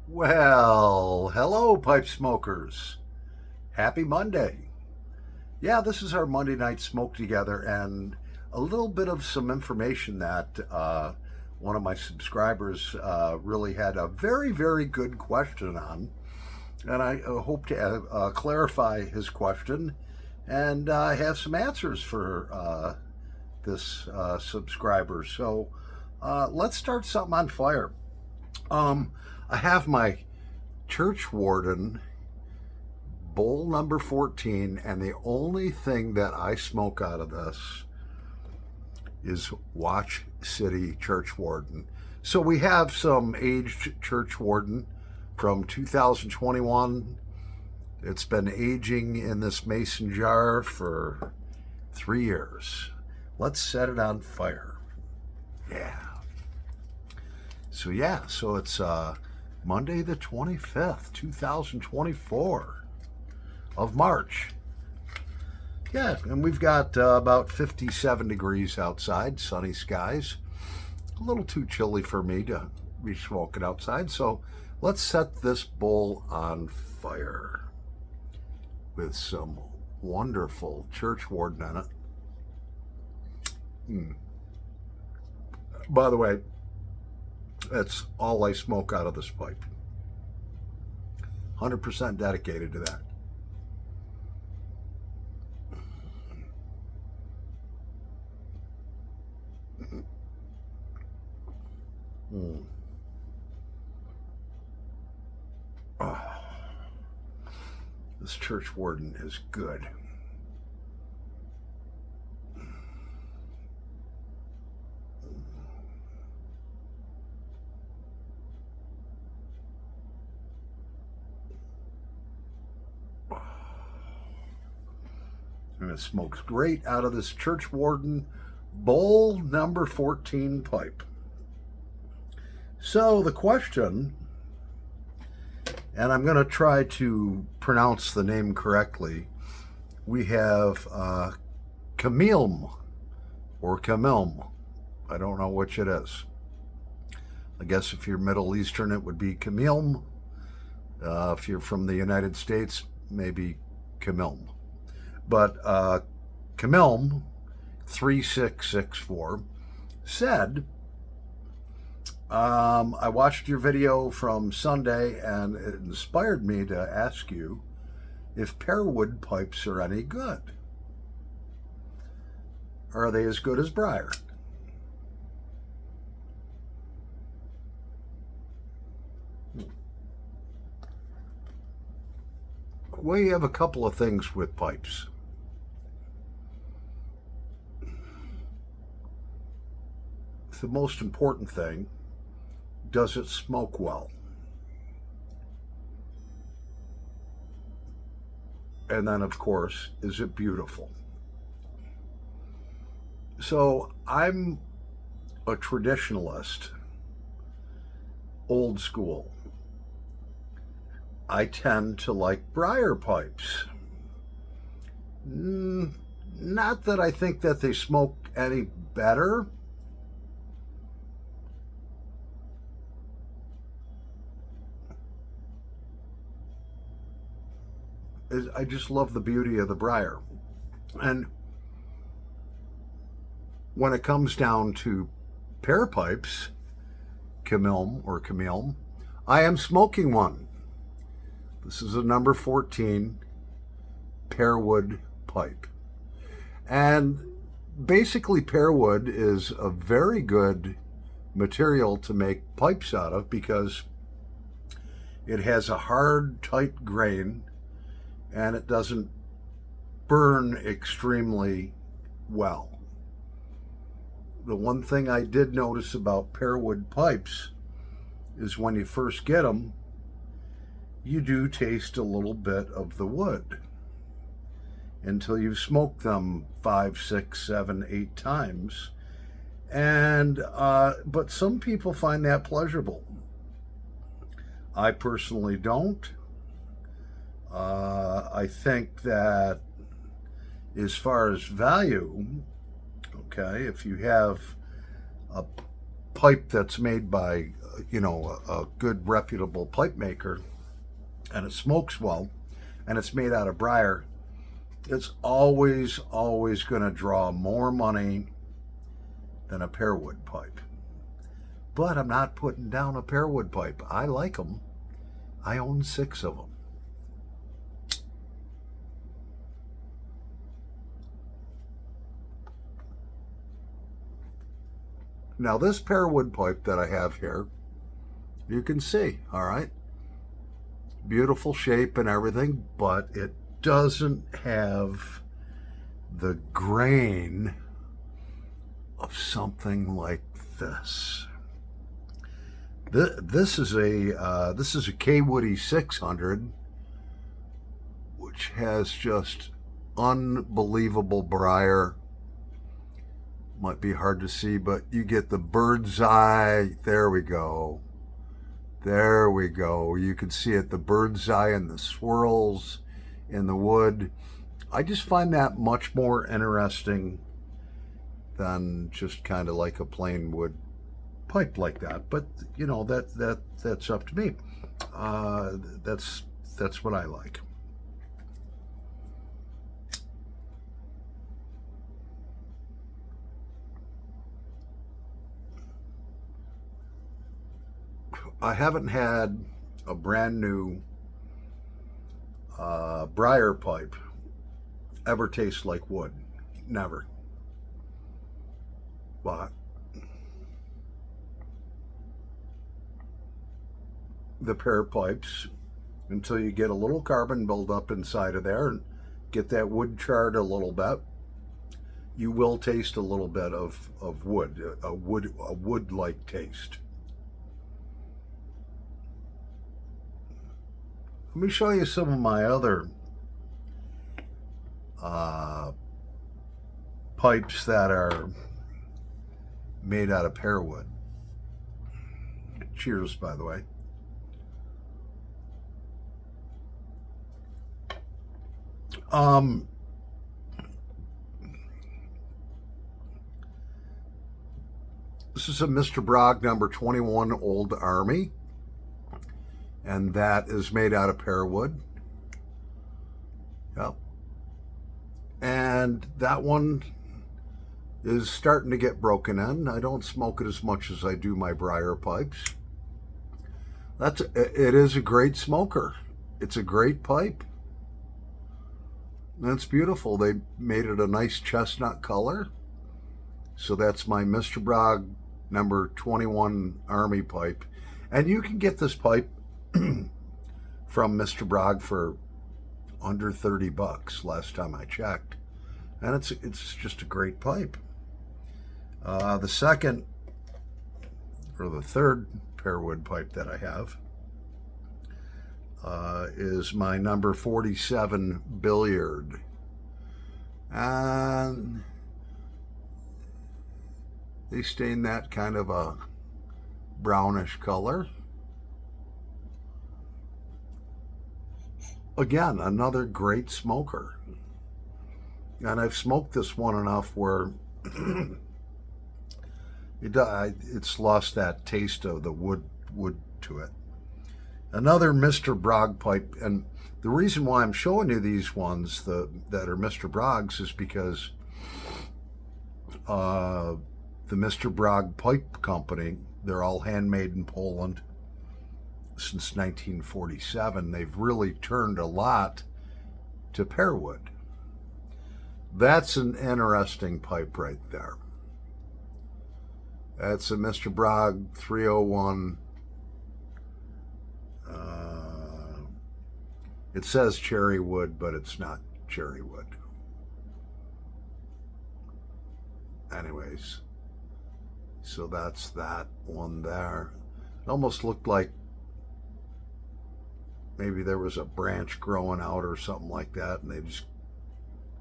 Well, hello, pipe smokers. Happy Monday. Yeah, this is our Monday night smoke together, and a little bit of some information that one of my subscribers really had a very, very good question on. And I hope to clarify his question and have some answers for this subscriber. So let's start something on fire. Um, I have my church warden bowl number 14, and the only thing that I smoke out of this is Watch City Church Warden. So we have some aged church warden from 2021. It's been aging in this mason jar for 3 years. Let's set it on fire. Yeah. So it's Monday the 25th, 2024 of March. Yeah, and we've got about 57 degrees outside, sunny skies. A little too chilly for me to be smoking outside, so let's set this bowl on fire with some wonderful church warden in it. By the way, that's all I smoke out of this pipe. 100% dedicated to that. Mm. Oh, this church warden is good. And it smokes great out of this church warden bowl number 14 pipe. So the question, and I'm going to try to pronounce the name correctly, we have Camilm or Camilm. I don't know which it is. I guess if you're Middle Eastern, it would be Camilm. If you're from the United States, maybe Camilm. But Camilm 3664 said, I watched your video from Sunday and it inspired me to ask you if pearwood pipes are any good. Are they as good as briar? We have a couple of things with pipes. The most important thing, does it smoke well? And then, of course, is it beautiful? So I'm a traditionalist, old school. I tend to like briar pipes. Not that I think that they smoke any better. I just love the beauty of the briar. And when it comes down to pear pipes, Camilm, I am smoking one. This is a number 14 pearwood pipe. And basically pearwood is a very good material to make pipes out of because it has a hard, tight grain and it doesn't burn extremely well. The one thing I did notice about pearwood pipes is when you first get them, you do taste a little bit of the wood until you've smoked them 5, 6, 7, 8 times. And but some people find that pleasurable. I personally don't. I think that as far as value, okay, if you have a pipe that's made by a good reputable pipe maker, and it smokes well, and it's made out of briar, it's always going to draw more money than a pearwood pipe. But I'm not putting down a pearwood pipe. I like them. I own 6 of them. Now this pearwood pipe that I have here, you can see, all right? Beautiful shape and everything, but it doesn't have the grain of something like this. This is a K-Woody 600, which has just unbelievable briar. Might be hard to see, but you get the bird's eye. There we go. There we go. You can see it, the bird's eye and the swirls in the wood. I just find that much more interesting than just kind of like a plain wood pipe like that. But that's up to me. That's what I like. I haven't had a brand new briar pipe ever taste like wood. Never. But the pear pipes, until you get a little carbon buildup inside of there and get that wood charred a little bit, you will taste a little bit of wood, a wood-like taste. Let me show you some of my other pipes that are made out of pearwood. Cheers, by the way. This is a Mr. Bragg number 21 Old Army, and that is made out of pearwood. Yep. And that one is starting to get broken in. I don't smoke it as much as I do my briar pipes. It is a great smoker. It's a great pipe. That's beautiful. They made it a nice chestnut color. So that's my Mr. Bragg number 21 Army pipe. And you can get this pipe from Mr. Bragg for under $30 last time I checked. And it's just a great pipe. The second or the third pearwood pipe that I have is my number 47 Billiard. And they stain that kind of a brownish color. Again, another great smoker. And I've smoked this one enough where it's lost that taste of the wood to it. Another Mr. Bragg pipe, and the reason why I'm showing you these ones that are Mr. Bragg's is because the Mr. Bragg Pipe Company, they're all handmade in Poland since 1947. They've really turned a lot to pearwood. That's an interesting pipe right there. That's a Mr. Bragg 301. It says cherry wood, but it's not cherry wood. Anyways, so that's that one there. It almost looked like maybe there was a branch growing out or something like that, and they just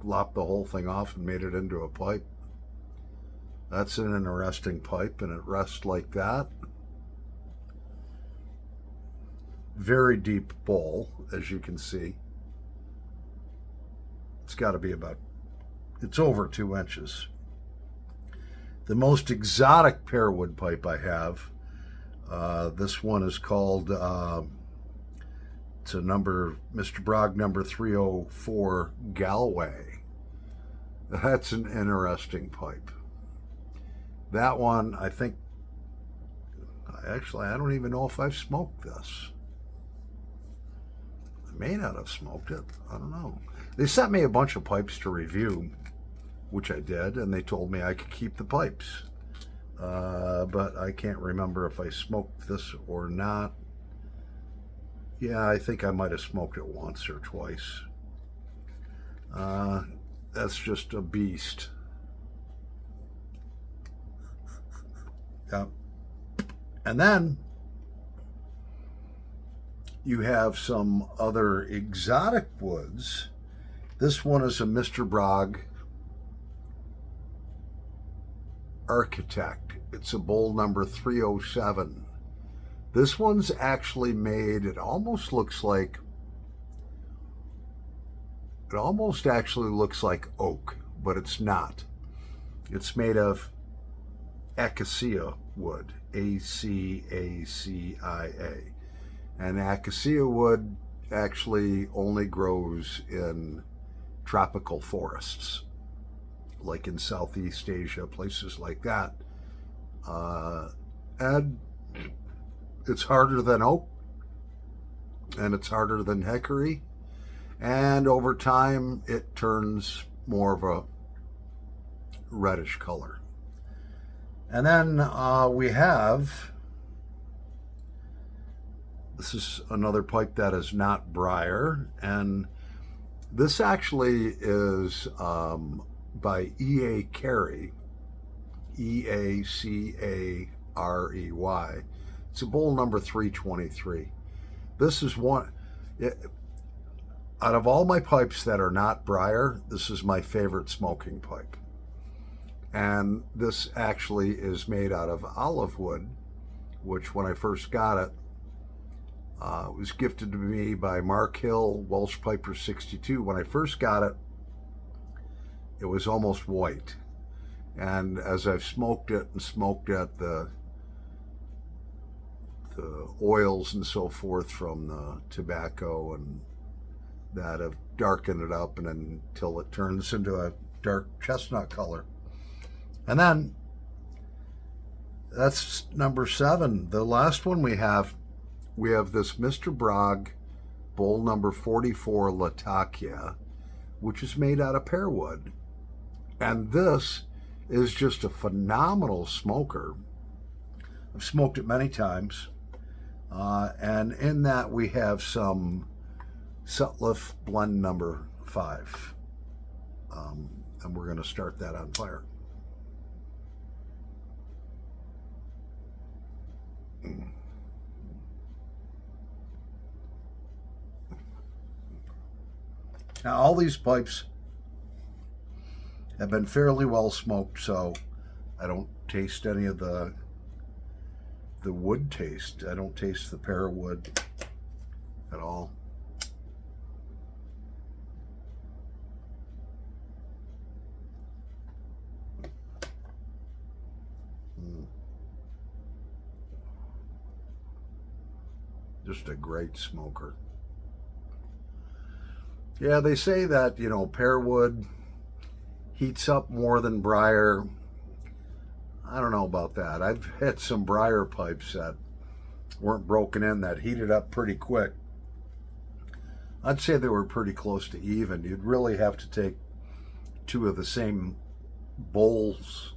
lopped the whole thing off and made it into a pipe. That's an interesting pipe, and it rests like that. Very deep bowl, as you can see. It's got to be it's over 2 inches. The most exotic pearwood pipe I have This one is called, it's a number, Mr. Brogg number 304 Galway. That's an interesting pipe. That one, I think, actually, I don't even know if I've smoked this. I may not have smoked it. I don't know. They sent me a bunch of pipes to review, which I did, and they told me I could keep the pipes. But I can't remember if I smoked this or not. Yeah, I think I might have smoked it once or twice. That's just a beast. Yep. And then you have some other exotic woods. This one is a Mr. Brogg Architect. It's a bowl number 307. This one's actually made, it almost actually looks like oak, but it's not. It's made of acacia wood, A-C-A-C-I-A. And acacia wood actually only grows in tropical forests, like in Southeast Asia, places like that. And it's harder than oak, and it's harder than hickory, and over time it turns more of a reddish color. And then we have, this is another pipe that is not briar, and this actually is by E.A. Carey, E-A-C-A-R-E-Y. It's a bowl number 323. This is one, out of all my pipes that are not briar, this is my favorite smoking pipe. And this actually is made out of olive wood, which when I first got it, was gifted to me by Mark Hill, Welsh Piper 62. When I first got it, it was almost white. And as I've smoked it, the oils and so forth from the tobacco and that have darkened it up and until it turns into a dark chestnut color. And then that's number 7. The last one we have this Mr. Brogg bowl number 44 Latakia, which is made out of pear wood. And this is just a phenomenal smoker. I've smoked it many times. And in that we have some Sutliff blend number 5. And we're going to start that on fire. Now all these pipes have been fairly well smoked, so I don't taste any of the wood taste. I don't taste the pear wood at all. Just a great smoker. Yeah, they say that, pear wood heats up more than briar. I don't know about that. I've had some briar pipes that weren't broken in that heated up pretty quick. I'd say they were pretty close to even. You'd really have to take 2 of the same bowls,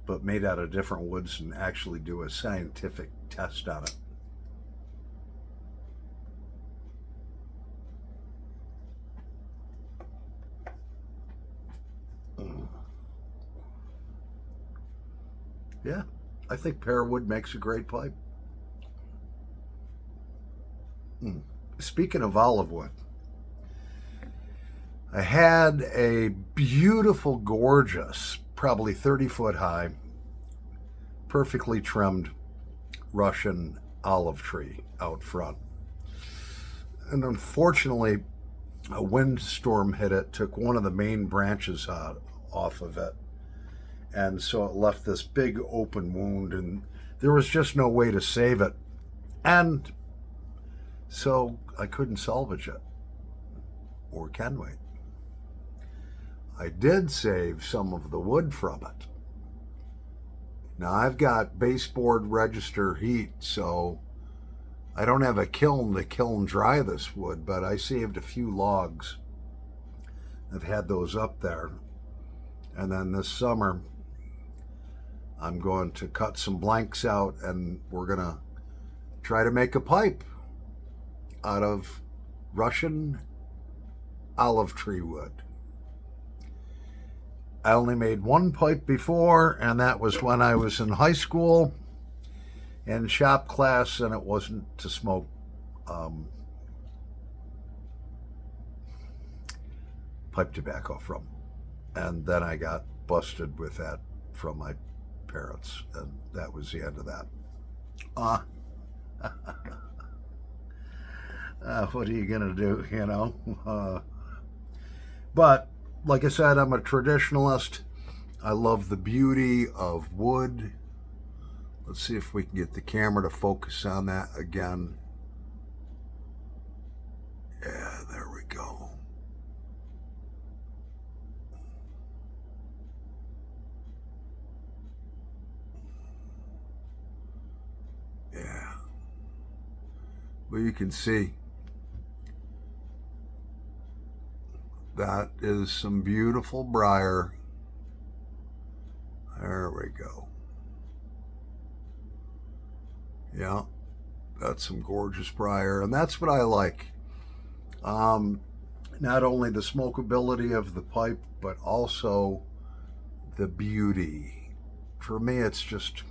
but made out of different woods, and actually do a scientific test on it. Yeah, I think pear wood makes a great pipe. Speaking of olive wood, I had a beautiful, gorgeous, probably 30-foot high, perfectly trimmed Russian olive tree out front. And unfortunately, a windstorm hit it, took one of the main branches off of it. And so it left this big open wound, and there was just no way to save it. And so I couldn't salvage it. Or can we? I did save some of the wood from it. Now I've got baseboard register heat, so I don't have a kiln to kiln dry this wood, but I saved a few logs. I've had those up there. And then this summer, I'm going to cut some blanks out, and we're going to try to make a pipe out of Russian olive tree wood. I only made one pipe before, and that was when I was in high school in shop class, and it wasn't to smoke pipe tobacco from. And then I got busted with that from my parents, and that was the end of that. What are you gonna do, you know? But like I said, I'm a traditionalist. I love the beauty of wood. Let's see if we can get the camera to focus on that again. Yeah, there we go. Yeah. Well, you can see that is some beautiful briar. There we go. Yeah, that's some gorgeous briar, and that's what I like. Not only the smokability of the pipe, but also the beauty. For me, it's just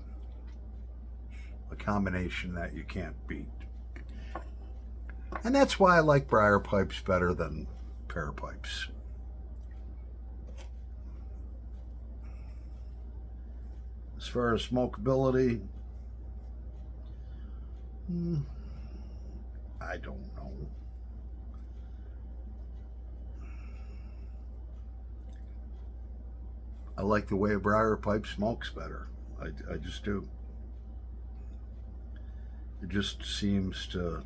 a combination that you can't beat. And that's why I like briar pipes better than pear pipes. As far as smokability, I don't know. I like the way a briar pipe smokes better. I just do. It just seems to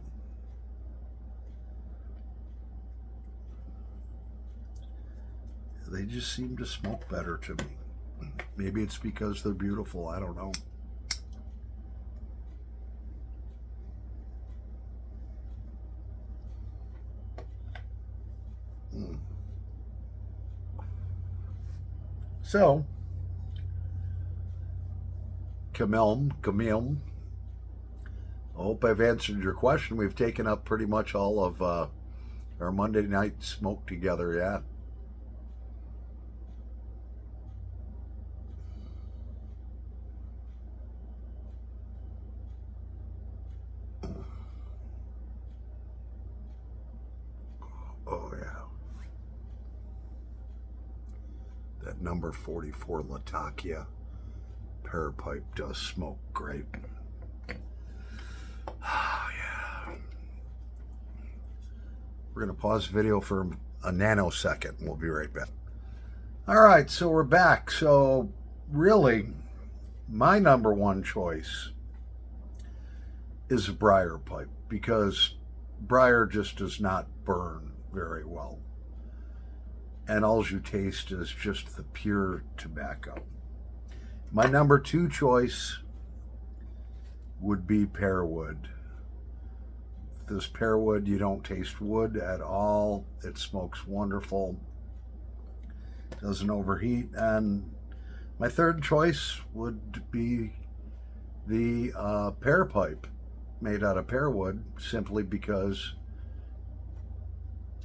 they just seem to smoke better to me. Maybe it's because they're beautiful. I don't know. So, Camille, I hope I've answered your question. We've taken up pretty much all of our Monday night smoke together, yeah. Oh, yeah. That number 44 Latakia pear pipe does smoke great. Oh, yeah. We're going to pause the video for a nanosecond, and we'll be right back. All right, so we're back. So, really, my number one choice is a briar pipe, because briar just does not burn very well. And all you taste is just the pure tobacco. My number two choice would be pear wood. This pear wood, you don't taste wood at all. It smokes wonderful. Doesn't overheat. And my third choice would be the pear pipe made out of pear wood, simply because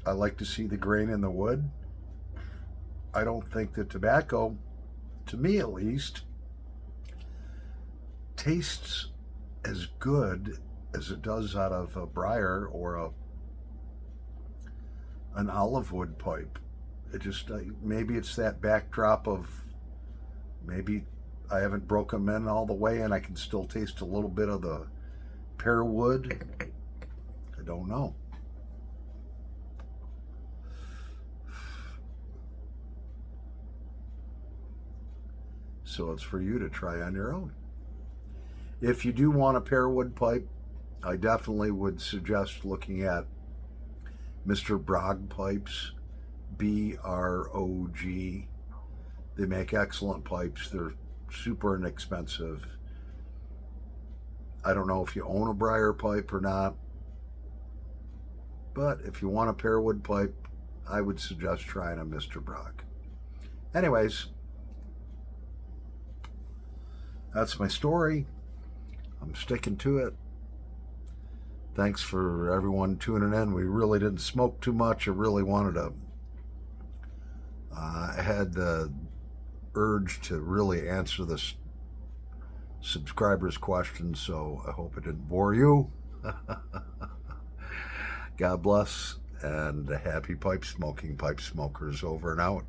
I like to see the grain in the wood. I don't think that tobacco, to me at least, tastes as good as it does out of a briar or an olive wood pipe. It just, maybe it's that backdrop of, maybe I haven't broken them in all the way and I can still taste a little bit of the pear wood. I don't know. So it's for you to try on your own. If you do want a Pearwood pipe, I definitely would suggest looking at Mr. Brog pipes, BROG. They make excellent pipes. They're super inexpensive. I don't know if you own a Briar pipe or not, but if you want a Pearwood pipe, I would suggest trying a Mr. Brog. Anyways, that's my story. I'm sticking to it. Thanks for everyone tuning in. We really didn't smoke too much. I really wanted to. I had the urge to really answer this subscriber's question, so I hope it didn't bore you. God bless, and happy pipe smoking, pipe smokers. Over and out.